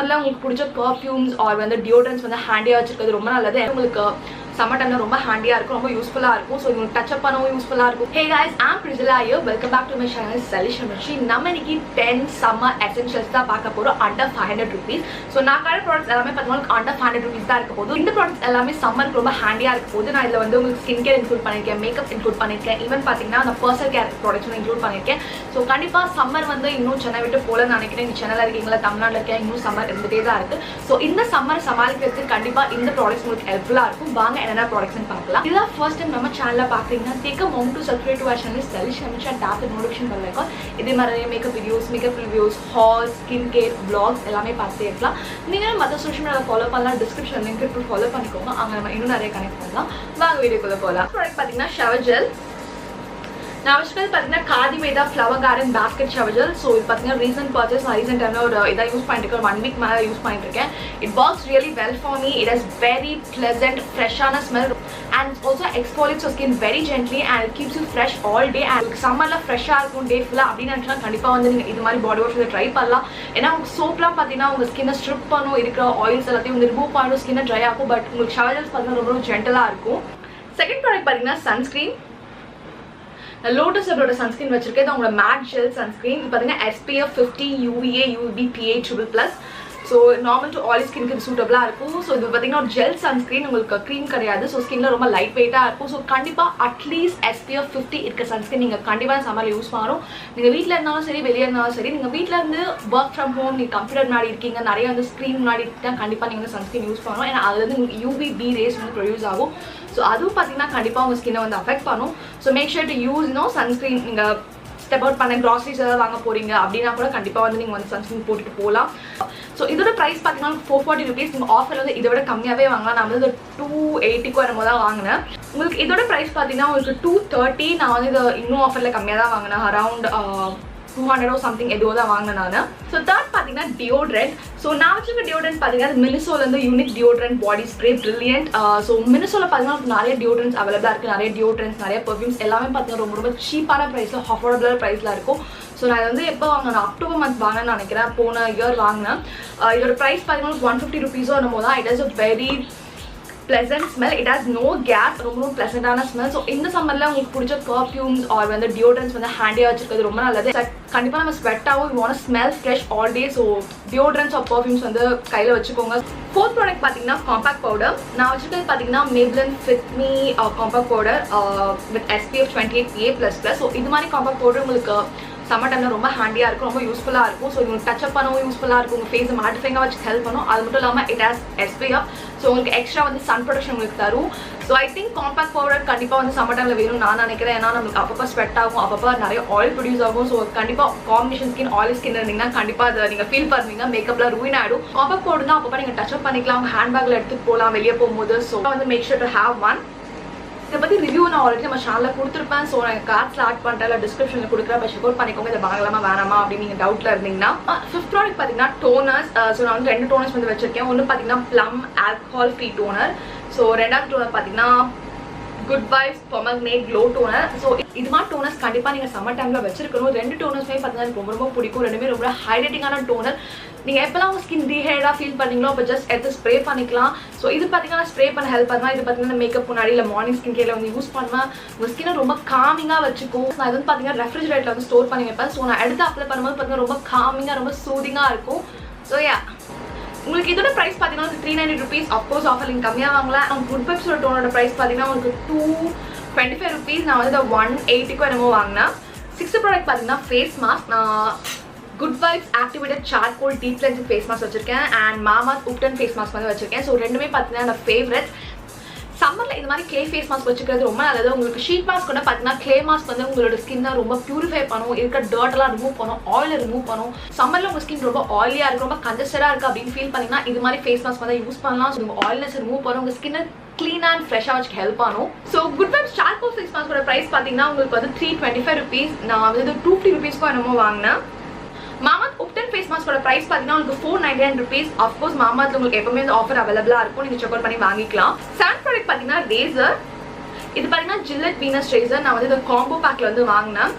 சம்மர்ல உங்களுக்கு பிடிச்ச பர்ஃப்யூம்ஸ் ஆர் வந்து டியோட்ரன்ஸ் வந்து ஹேண்டியா வச்சிருக்கிறது ரொம்ப நல்லது. உங்களுக்கு summer time ரொம்ப ஹேண்டியா இருக்கும், ரொம்ப யூஸ்ஃபுல்லா இருக்கும். ஸோ உங்களுக்கு டச் அப் பண்ணவும் யூஸ்ஃபுல்லா இருக்கும். Hey guys, I'm Priscilla here. Welcome back to my channel Salisha Michi. நம்ம இன்னைக்கு 10 summer essentials தான் பார்க்க போறோம் under 500 rupees. ஸோ நான் கடை ப்ராடக்ட்ஸ் எல்லாமே பார்த்தீங்கன்னா under 500 rupees தான் இருக்க போகுது. இந்த ப்ராடக்ட்ஸ் எல்லாமே சம்மருக்கு ரொம்ப ஹேண்டியா இருக்க போகுது. நான் இதில் வந்து உங்களுக்கு ஸ்கின் கேர் இன்க்ளூட் பண்ணியிருக்கேன், மேக்கப் இன்க்ளூட் பண்ணியிருக்கேன், ஈவன் பார்த்தீங்கன்னா நான் பர்சனல் கேர் ப்ராடக்ட்ஸ் இன்க்ளூட் பண்ணியிருக்கேன். ஸோ கண்டிப்பாக சம்மர் வந்து இன்னும் சென்னை விட்டு போலன்னு நினைக்கிறேன். நீ சென்னையில் இருக்கீங்களா, தமிழ்நாட்டில் இருக்கேன், இன்னும் சம்மர் இருந்துகிட்டே தான் இருக்கு. ஸோ இந்த சம்மர் சமாளிக்கிறதுக்கு கண்டிப்பாக இந்த ப்ராடக்ட்ஸ் உங்களுக்கு ஹெல்ப்ஃபுல்லாக இருக்கும். வாங்க என்னென்ன ப்ராடக்ட்ஸ்னு பார்க்கலாம். இதெல்லாம் ஃபர்ஸ்ட் டைம் நம்ம சேனல்ல பாக்குறீங்கன்னா take a moment to subscribe to our channel Salisha Michi and tap the notification bell icon. இதே மாதிரி makeup videos, makeup reviews, hauls, skin care, vlogs எல்லாமே பார்த்துட்டே இருக்கலாம். நீங்க மற்ற சோஷியல் மீடியால ஃபாலோ பண்ணலாம், டிஸ்கிரிப்ஷன் லிங்க் இருக்கு, ஃபாலோ பண்ணிக்கோங்க. அங்க நம்ம இன்னும் நிறைய கனெக்ட் பண்ணலாம். வாங்க வீடியோக்குள்ள போகலாம். ப்ராடக்ட் பார்த்தீங்கன்னா ஷவர் ஜெல். நான் வச்சுக்கிறது பார்த்தீங்கன்னா khadi Medha flower garden basket shower gel. So இது பார்த்தீங்கன்னா ரீசன்ட் பர்ச்சேஸ். நான் ரீசெண்ட் டைமில் ஒரு இதாக யூஸ் பண்ணிட்டு இருக்கேன், 1 week மேலே யூஸ் பண்ணிட்டு இருக்கேன். It works really well for me. It has very pleasant ஃப்ரெஷ்ஷான smell and also exfoliates your skin very gently and it keeps you fresh all day. and summerல ஃப்ரெஷ்ஷா இருக்கும் டே ஃபுல்லா அப்படின்னு நினைச்சா கண்டிப்பா வந்து நீங்க இது மாதிரி பாடி வாஷ் ட்ரை பண்ணலாம். ஏன்னா உங்க சோப்லாம் பார்த்தீங்கன்னா உங்க ஸ்கின்னை ஸ்ட்ரிப் பண்ணும், இருக்கிற ஆயில்ஸ் எல்லாத்தையும் வந்து ரிமூவ் பண்ணும், ஸ்கின்னை ட்ரை ஆகும். பட் உங்களுக்கு ஷவர் ஜெல்ஸ் பார்த்தீங்கன்னா ரொம்ப ஜென்டலா இருக்கும். செகண்ட் ப்ராடக்ட் பார்த்தீங்கன்னா சன்ஸ்கிரீன். நான் லோட்டஸ் அதோட சன்ஸ்கிரீன் வச்சிருக்கேன். இது உங்களோட மேட் ஜெல் சன்ஸ்கிரீன். இது பார்த்தீங்கன்னா SPF 50 UVA UVB PA triple+. So normal to oil ஸ்கின்க்கு இது சூட்டபிளாக இருக்கும். ஸோ இது பார்த்தீங்கன்னா ஒரு ஜெல் சன்ஸ்கிரீன், உங்களுக்கு க்ரீம் கிடையாது. ஸோ ஸ்கின்ல ரொம்ப லைட் வெயிட்டாக இருக்கும். ஸோ கண்டிப்பாக அட்லீஸ்ட் SPF 50 இருக்க சன்ஸ்கிரீன் நீங்கள் கண்டிப்பாக சம்மரில் யூஸ் பண்ணணும். நீங்கள் வீட்டில் இருந்தாலும் சரி, வெளியே இருந்தாலும் சரி, நீங்கள் வீட்டில் இருந்து ஒர்க் ஃப்ரம் ஹோம், நீங்கள் கம்ப்யூட்டர் முன்னாடி இருக்கீங்க, நிறைய வந்து ஸ்க்ரீன் முன்னாடி தான் கண்டிப்பாக நீங்கள் வந்து சன்ஸ்கிரீன் யூஸ் பண்ணணும். ஏன்னா அது வந்து உங்களுக்கு UVB ரேஸ் வந்து ப்ரொடியூஸ் ஆகும். ஸோ அதுவும் பார்த்தீங்கன்னா கண்டிப்பாக உங்கள் ஸ்கின்னை வந்து அஃபெக்ட் பண்ணும். So make sure to use sunscreen. நீங்கள் ஸ்டெப் அவுட் பண்ண க்ராசரிஸ் ஏதாவது வாங்க போறீங்க அப்படின்னா கூட கண்டிப்பாக வந்து நீங்கள் வந்து சன்ஸ்கிரீன் போட்டுட்டு போகலாம். ஸோ இதோட ப்ரைஸ் பார்த்தீங்கன்னா 440 rupees. நீங்கள் ஆஃபர் வந்து இதை விட கம்மியாகவே வாங்கலாம். நான் வந்து 280 வரும்போது தான் வாங்கினேன். உங்களுக்கு இதோட ப்ரைஸ் பார்த்தீங்கன்னா உங்களுக்கு 230. நான் வந்து இதை இன்னும் ஆஃபரில் கம்மியாக தான் வாங்கினேன். அரௌண்ட் 200 சம்திங் எதுவோ தான் வாங்கினேன் நான். ஸோ தேர்ட் பார்த்தீங்கன்னா டியோட்ரண்ட். ஸோ நான் வச்சுருக்க டியோட்ரண்ட் பார்த்தீங்கன்னா மினிசோலேருந்து unique deodorant body spray brilliant. So மினிசோவில் பார்த்தீங்கன்னா நிறைய டியோட்ரண்ட்ஸ் அவைலபிளாக இருக்குது. நிறைய டியோட்ரண்ட்ஸ், நிறைய பர்ஃப்யூம்ஸ் எல்லாமே பார்த்தீங்கன்னா ரொம்ப ரொம்ப சீப்பான ப்ரைஸில், அஃபோர்டபுளான ப்ரைஸில் இருக்கும். ஸோ நான் இதை வந்து எப்போ வாங்கினேன், அக்டோபர் மந்த் வாங்கினேன்னு நினைக்கிறேன், போன இயர் வாங்கினேன். இதோட ப்ரைஸ் பார்த்தீங்கன்னா 150 rupees என்னமோ தான். It is a very pleasant smell. It has no gas. ரொம்ப pleasant-ஆன smell. ஸோ இந்த சம்மரில் உங்களுக்கு பிடிச்ச பர்ஃப்யூம்ஸ் ஆர் வந்து டியோட்ரன்ஸ் வந்து ஹேண்டியாக வச்சிருக்கிறது ரொம்ப நல்லது. கண்டிப்பாக நம்ம ஸ்வெட் ஆகும், you want smell fresh all day. So deodorants or perfumes வந்து கையில் வச்சுக்கோங்க. ஃபோர்த் ப்ராடக்ட் பார்த்தீங்கன்னா காம்பாக்ட் பவுடர். நான் வச்சுருக்கிறது பார்த்தீங்கன்னா Maybelline Fit Me compact powder with SPF 28 PA++. So இது மாதிரி காம்பாக்ட் பவுடர் உங்களுக்கு சம்மர் டைமில் ரொம்ப ஹேண்டியாக இருக்கும், ரொம்ப யூஸ்ஃபுல்லாக இருக்கும். ஸோ உங்களுக்கு டச் அப் பண்ணவும் யூஸ்ஃபுல்லாக இருக்கும், உங்கள் ஃபேஸை மேட்டிஃபைங்காக வச்சு ஹெல்ப் பண்ணும். அது மட்டும் இல்லாமல் இட் ஹாஸ் SPF. ஸோ உங்களுக்கு எக்ஸ்ட்ரா வந்து சன் ப்ரொடக்ஷன் உங்களுக்கு தரும். So I think compact powder கண்டிப்பாக வந்து சம்மர் டைமில் வேணும்னு நான் நினைக்கிறேன். ஏன்னா நம்மளுக்கு அப்பப்போ ஸ்வெட் ஆகும், அப்பப்போ நிறைய ஆயில் ப்ரொடியூஸ் ஆகும். ஸோ கண்டிப்பாக காம்பினேஷன் ஸ்கின், ஆயில் ஸ்கின் இருந்தீங்கன்னா கண்டிப்பாக அதை நீங்கள் ஃபீல் பண்ணுவீங்க, மேக்கப்லாம் ரூயின் ஆகிடும். காம்பாக்ட் பவுடர் தான் அப்பப்போ நீங்கள் டச் அப் பண்ணிக்கலாம், உங்கள் ஹேண்ட்பேக்கில் எடுத்துகிட்டு போகலாம் வெளியே போகும்போது. ஸோ வந்து make sure to have one. இதை பற்றி ரிவ்யூ நான் ஆல்ரெடி நம்ம சேனலில் கொடுத்துருப்பேன். ஸோ நான் கார்ட்ஸில் ஆட் பண்ணுறேன், இல்லை டிஸ்கிரிப்ஷனில் கொடுக்குறேன். செக் அவுட் பண்ணிக்கோங்க இதை வாங்கலாமா வேணாமா அப்படின்னு நீங்கள் டவுட்டில் இருந்தீங்கன்னா. ஃபிஃப்த் ப்ராடக்ட் பார்த்தீங்கன்னா டோனர்ஸ். ஸோ நான் வந்து 2 டோனர்ஸ் வந்து வச்சிருக்கேன். ஒன்று பார்த்தீங்கன்னா plum alcohol free toner. So ரெண்டாவது டோனர் பார்த்தீங்கன்னா good vibes pomegranate glow toner. So இது மாதிரி டோனர்ஸ் கண்டிப்பாக நீங்கள் சம்மர் டைமில் வச்சிருக்கணும். 2 டோனர்ஸுமே பார்த்தீங்கன்னா எனக்கு ரொம்ப ரொம்ப பிடிக்கும். ரெண்டுமே ரொம்ப ஹைலைட்டிங்கான டோனர். நீங்கள் எப்போலாம் உங்கள் ஸ்கின் டீஹைடாக ஃபீல் பண்ணீங்களோ அப்போ ஜஸ்ட் எடுத்து ஸ்ப்ரே பண்ணிக்கலாம். ஸோ இது பார்த்தீங்கன்னா ஸ்ப்ரே பண்ண ஹெல்ப் பண்ணுவேன். இது பார்த்தீங்கன்னா மேக்கப் முன்னாடி இல்லை மார்னிங் ஸ்கின் கேரில் வந்து யூஸ் பண்ணுவேன். உங்கள் ஸ்கின்னை ரொம்ப காமிங்காக வச்சுக்கும். நான் இது வந்து பார்த்தீங்கன்னா ரெஃப்ரிஜரேட்டரில் வந்து ஸ்டோர் பண்ணி வைப்பேன். ஸோ நான் எடுத்து அப்ளை பண்ணும்போது பார்த்தீங்கன்னா ரொம்ப காமிங்காக, ரொம்ப சூதிங்காக இருக்கும். ஸோ உங்களுக்கு இதோட ப்ரைஸ் பார்த்தீங்கன்னா 390 rupees. அஃப்கோர்ஸ் ஆஃபர் நீங்கள் கம்மியாக வாங்கலாம். குட் வைப்ஸோட டோனோட ப்ரைஸ் பார்த்தீங்கன்னா உங்களுக்கு 225 rupees. நான் வந்து 180 என்னமோ வாங்கினேன். 6th ப்ராடக்ட் பார்த்தீங்கன்னா ஃபேஸ் மாஸ்க். நான் good vibes activated charcoal deep cleansing face mask வச்சிருக்கேன் and Mamaearth ubtan face mask வந்து வச்சிருக்கேன். ஸோ ரெண்டுமே பார்த்தீங்கன்னா என்னோட ஃபேவரட். சம்மரில் இந்த மாதிரி கிளே ஃபேஸ் மாஸ்க் வச்சுக்கிறது ரொம்ப நல்லது. உங்களுக்கு ஷீட் மாஸ்க் கூட பார்த்தீங்கன்னா கிளே மாஸ்க் வந்து உங்களோட ஸ்கின்னை ரொம்ப பியூரிஃபை பண்ணும், இருக்கிற டர்ட்டெல்லாம் ரிமூவ் பண்ணும், ஆயிலை ரிமூவ் பண்ணும். சம்மரில் உங்கள் ஸ்கின் ரொம்ப ஆயிலியாக இருக்குது, ரொம்ப கன்ஜஸ்டடாக இருக்குது அப்படின்னு ஃபீல் பண்ணிங்கன்னா இது மாதிரி ஃபேஸ் மாஸ்க் வந்து யூஸ் பண்ணலாம். ஸோ உங்கள் ஆயில்னஸ் ரிமூவ் பண்ணும், உங்கள் ஸ்கின்னை clean and fresh ஆக ஹெல்ப் பண்ணும். So good vibes charcoal face மாஸ்கோட ப்ரைஸ் பார்த்தீங்கன்னா உங்களுக்கு வந்து 325 rupees. நான் வந்து 250 rupees என்னமோ வாங்கினேன். மாமாத் உப்டன் ஃபேஸ் மாஸ்கோட ப்ரைஸ் பார்த்தீங்கன்னா உங்களுக்கு 499 rupees. அஃப்கோர்ஸ் மாமாத்தில் உங்களுக்கு எப்பவுமே ஆஃபர் அவைலபிளாக இருக்கும், நீங்கள் செக் அவுட் பண்ணி வாங்கிக்கலாம். 7th ப்ராடக்ட் பார்த்தீங்கன்னா ரேசர். இது பார்த்தீங்கன்னா ஜில்லட் வீனஸ் ரேசர் நான் வந்து இந்த காம்போ பேக்கில் வந்து வாங்கினேன்.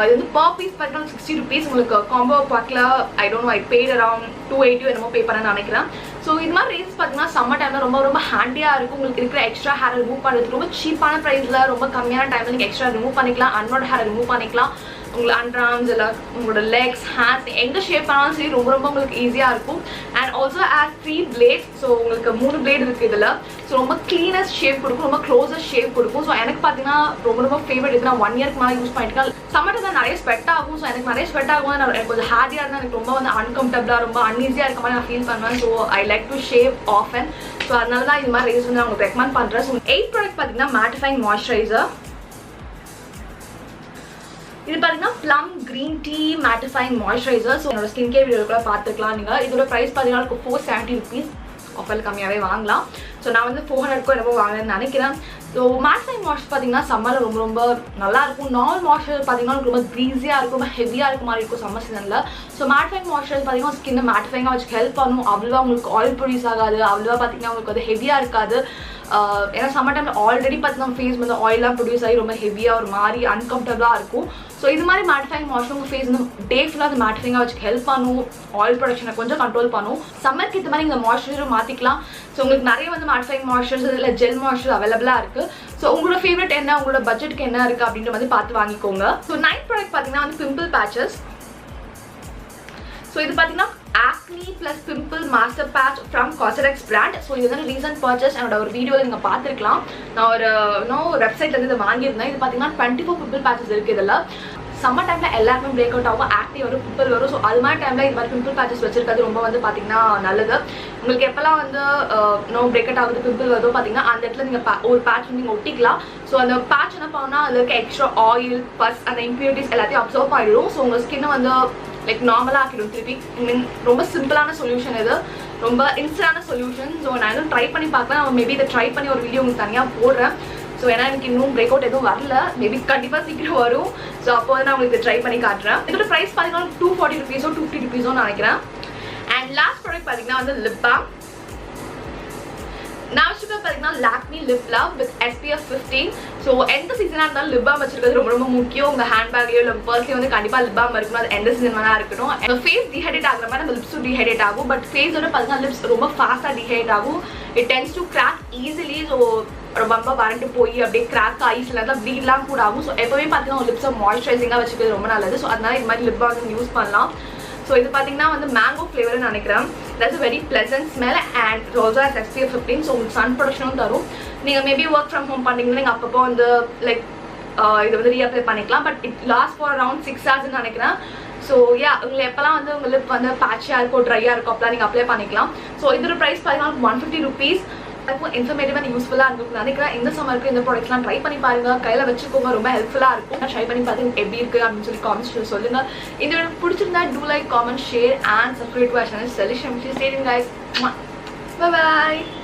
இது வந்து பர் பீஸ் பார்த்தீங்கன்னா 60 rupees. உங்களுக்கு காம்போ பேக்கில் I don't know I paid around 280 என்னமோ பே பண்ண நினைக்கிறேன். ஸோ இது மாதிரி ரேசர்ஸ் பார்த்தீங்கன்னா சம்மர் டைமில் ரொம்ப ரொம்ப ஹேண்டியாக இருக்கும். உங்களுக்கு இருக்கிற எக்ஸ்ட்ரா ஹேரை ரிமூவ் பண்ணுறதுக்கு ரொம்ப சீப்பான ப்ரைஸில் ரொம்ப கம்மியான டைமில் நீங்கள் எக்ஸ்ட்ரா ரிமூவ் பண்ணிக்கலாம். அன்னோட ஹேரை ரிமூவ் பண்ணிக்கலாம். உங்களுக்கு அண்டர் ஆர்ம்ஸ் இல்லை உங்களோட லெக்ஸ் ஹேண்ட்ஸ் எந்த ஷேப் பண்ணாலும் சரி ரொம்ப ரொம்ப உங்களுக்கு ஈஸியாக இருக்கும். And also add 3 blades. So உங்களுக்கு 3 blade இருக்குது இதில். ஸோ ரொம்ப க்ளீனஸ்ட் ஷேப் கொடுக்கும், ரொம்ப க்ளோசஸ்ட் ஷேப் கொடுக்கும். ஸோ எனக்கு பார்த்தீங்கன்னா ரொம்ப ரொம்ப ஃபேவரட். இது நான் 1 year மேலே யூஸ் பண்ணிட்டு சம்மர் தான் நிறைய ஸ்வெட் ஆகும். ஸோ எனக்கு நிறைய ஸ்வெட் ஆகும். எனக்கு கொஞ்சம் ஹேரியாக இருந்தால் எனக்கு ரொம்ப வந்து அன்கம்ஃபர்டபுளாக ரொம்ப அன்ஈஸியாக இருக்க மாதிரி நான் ஃபீல் பண்ணுவேன். So I like to shave often. So அதனால தான் இது மாதிரி ரேஸ் வந்து நான் உங்களுக்கு ரெக்கமெண்ட் பண்ணுறேன். ஸோ 8th ப்ராடக்ட் பார்த்தீங்கன்னா மேட்டிஃபைங் மாய்ஸ்சரைசர். இது பார்த்தீங்கன்னா plum green tea mattifying moisturiser. So என்னோட ஸ்கின் கேர் வீடியோ கூட பார்த்துக்கலாம் நீங்கள். இதோட ப்ரைஸ் பார்த்தீங்கன்னா 470 rupees. ஆஃபரில் கம்மியாகவே வாங்கலாம். ஸோ நான் வந்து 400 என்னமோ வாங்கினேன்னு நினைக்கிறேன். ஸோ மேட்டிஃபைங் மாய்ஸ்சர் பார்த்தீங்கன்னா சம்மரில் ரொம்ப ரொம்ப நல்லாயிருக்கும். நார்மல் மாய்ஸ்சரைசர் பார்த்தீங்கன்னா ரொம்ப க்ரீஸியாக இருக்கும், ரொம்ப ஹெவியாக இருக்க மாதிரி இருக்கும் சம்மர் சீசனில். ஸோ மேட்டிஃபைங் மாய்ஸ்சரைசர் பார்த்தீங்கன்னா ஸ்கின்னை மேட்டிஃபைங்காக வச்சு ஹெல்ப் பண்ணும். அவ்வளோவா உங்களுக்கு ஆயில் ப்ரொடியூஸ் ஆகாது, அவ்வளோவா பார்த்தீங்கன்னா உங்களுக்கு வந்து ஹெவியாக இருக்காது. ஏன்னா சம்மர் டைமில் ஆல்ரெடி பார்த்தீங்கன்னா ஃபேஸ் வந்து ஆயிலாக ப்ரொடியூஸ் ஆகி ரொம்ப ஹெவியாக ஒரு மாதிரி அன்கம்ஃபர்டபுளாக இருக்கும். ஸோ இது மாதிரி மேட்டிஃபைங் மாய்ஸ்சர் உங்கள் ஃபேஸ் வந்து டே ஃபுல்லாக அது மேட்டிஃபைங்காக வச்சு ஹெல்ப் பண்ணும், ஆயில் ப்ரொடக்ஷனை கொஞ்சம் கண்ட்ரோல் பண்ணும். சம்மருக்கு இந்த மாதிரி இந்த மாய்ஸ்சரைசர் மாற்றிக்கலாம். ஸோ உங்களுக்கு நிறைய வந்து மேட்டிஃபைங் மாய்ஸ்சரைசர் இல்லை ஜெல் மாய்ஸ்சரைசர் அவைலபிளாக இருக்குது. ஸோ உங்களோட ஃபேவரட் என்ன, உங்களோட பட்ஜெட்டுக்கு என்ன இருக்குது அப்படின்ற வந்து பார்த்து வாங்கிக்கோங்க. ஸோ 9th ப்ராடக்ட் பார்த்தீங்கன்னா வந்து பிம்பிள் பேச்சஸ். ஸோ இது பார்த்தீங்கன்னா acne plus pimple master patch from Cosrx brand. So இது வந்து ரீசன்ட் பர்ச்சேஸ். என்னோட ஒரு வீடியோவில் நீங்கள் பார்த்துருக்கலாம். நான் ஒரு வெப்சைட்லேருந்து இதை வாங்கியிருந்தேன். இது பார்த்தீங்கன்னா 24 பிம்பிள் பேச்சஸ் இருக்குது இதில். சம்மர் டைமில் எல்லாருமே பிரேக் அவுட் ஆகும், ஆக்னி வரும், பிம்பிள் வரும். ஸோ அது மாதிரி டைமில் இது மாதிரி பிம்பிள் பேச்சஸ் வச்சிருக்கிறது ரொம்ப வந்து பார்த்தீங்கன்னா நல்லது. உங்களுக்கு எப்போல்லாம் வந்து பிரேக் அவுட் ஆகுது, பிம்பிள் வருதோ பார்த்தீங்கன்னா அந்த இடத்துல நீங்கள் ஒரு பேட்ச் வந்து நீங்கள் ஒட்டிக்கலாம். ஸோ அந்த பேட்ச் என்ன பண்ணால் அதில் இருக்க எக்ஸ்ட்ரா ஆயில் பஸ் அந்த இம்ப்யூரிட்டிஸ் எல்லாத்தையும் அப்சர்வ் ஆகிடும். ஸோ உங்கள் ஸ்கின்னை வந்து லைக் நார்மலாக ஆக்கிடும் திருப்பி. ரொம்ப சிம்பிளான சொல்யூஷன் இது, ரொம்ப இன்ஸ்டான சொல்யூஷன். ஸோ நான் எதுவும் ட்ரை பண்ணி பார்க்கலாம். நான் மேபி இதை ட்ரை பண்ணி ஒரு வீடியோ உங்களுக்கு தனியாக போடுறேன். ஸோ ஏன்னா எனக்கு இன்னும் பிரேக் அவுட் எதுவும் வரல, மேபி கண்டிப்பாக சீக்கிரம் வரும். ஸோ அப்போ வந்து நான் உங்களுக்கு ட்ரை பண்ணி காட்டுறேன். இதோட ப்ரைஸ் பார்த்தீங்கன்னா 240 rupees 250 rupees நினைக்கிறேன். அண்ட் லாஸ்ட் ப்ராடக்ட் பார்த்தீங்கன்னா வந்து லிப் பாம். நான் வச்சுருக்க பார்த்தீங்கன்னா Lakme lip Lav with SPF 15. So எந்த சீசனாக இருந்தாலும் லிப் பாம் வச்சிருக்கிறது ரொம்ப ரொம்ப முக்கியம். உங்கள் ஹேண்ட்பேக்லையோ இல்லை பர்ஸ்லையோ வந்து கண்டிப்பாக லிப் பாம் இருக்கணும். அது எந்த சீசன் வேணா இருக்கட்டும். ஃபேஸ் டீஹைட்ரேட் ஆகிற மாதிரி நம்ம லிப்ஸும் டீஹைட்ரேட் ஆகும். பட் ஃபேஸோட பார்த்தீங்கன்னா லிப்ஸ் ரொம்ப ஃபாஸ்ட்டாக டீஹைட்ரேட் ஆகும். It tends to crack easily. So ரொம்ப வறண்டு போய் அப்படியே கிராக் ஆகி சில தான் ப்ளீட்லாம் கூட ஆகும். ஸோ எப்போவுமே பார்த்தீங்கன்னா லிப்ஸை மாய்ஸ்சரைசிங்காக வச்சுக்கிறது ரொம்ப நல்லது. ஸோ அதனால இது மாதிரி லிப் பாம் வந்து யூஸ் பண்ணலாம். ஸோ இது பார்த்தீங்கன்னா வந்து மேங்கோ ஃப்ளேவர்னு நினைக்கிறேன். That's very pleasant smell and also has SPF 15. So உங்களுக்கு சன் ப்ரொடக்ஷனும் தரும். நீங்கள் மேபி ஒர்க் ஃப்ரம் ஹோம் பண்ணிங்கன்னா நீங்கள் அப்பப்போ வந்து லைக் இதை வந்து ரீஅப்ளை பண்ணிக்கலாம். But it last for around 6 hours நினைக்கிறேன். ஸோ உங்களுக்கு எப்போல்லாம் வந்து உங்கள் லிப் வந்து பேட்சியாக இருக்கும், ட்ரையாக இருக்கும், அப்போலாம் நீங்கள் அப்ளை பண்ணிக்கலாம். ஸோ இதோட ப்ரைஸ் பார்த்தீங்கன்னா 150 rupees. அதுக்கும் இன்ஃபர்மேட்டிவ் அண்ட் யூஸ்ஃபுல்லாக இருக்கும்னு நினைக்கிறேன். இந்த சம்மருக்கு இந்த ப்ராடக்ட்ஸ்லாம் ட்ரை பண்ணி பாருங்க, கையில் வச்சுக்கோங்க, ரொம்ப ஹெல்ப்ஃபுல்லாக இருக்கும். நான் ட்ரை பண்ணி பார்த்து எப்படி இருக்குது அப்படின்னு சொல்லி காமெண்ட்ஸ் சொல்லுங்கள். இந்த வீடியோ பிடிச்சிருந்தா do like, comment, share and subscribe to our channel Salisha. Stay tuned guys. Bye bye.